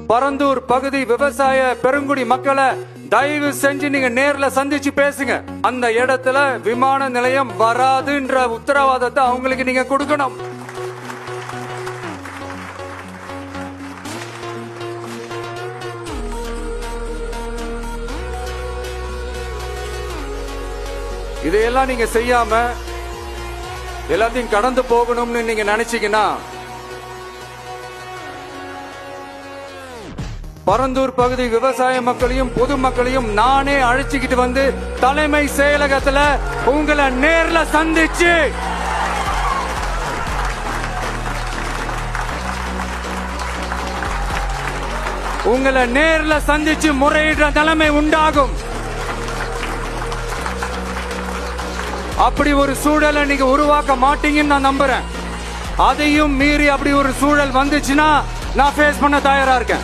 பரந்தூர் பகுதி விவசாய பெருங்குடி மக்களை தயவு செஞ்சு நீங்க நேர்ல சந்திச்சு பேசுங்க. அந்த இடத்துல விமான நிலையம் வராதுன்ற உத்தரவாதத்தை அவங்களுக்கு நீங்க கொடுக்கணும். இதையெல்லாம் நீங்க செய்யாம எல்லாத்தையும் கடந்து போகணும்னு நீங்க நினைச்சீங்கன்னா பரந்தூர் பகுதி விவசாய மக்களையும் பொதுமக்களையும் நானே அழைச்சிக்கிட்டு வந்து தலைமை செயலகத்துல உங்களை நேர்ல சந்திச்சு முறையிடுற நிலைமை உண்டாகும். அப்படி ஒரு சூழலை நீங்க உருவாக்க மாட்டீங்கன்னு நான் நம்புறேன். அதையும் மீறி அப்படி ஒரு சூழல் வந்துச்சுன்னா நான் ஃபேஸ் பண்ண தயாரா இருக்கேன்.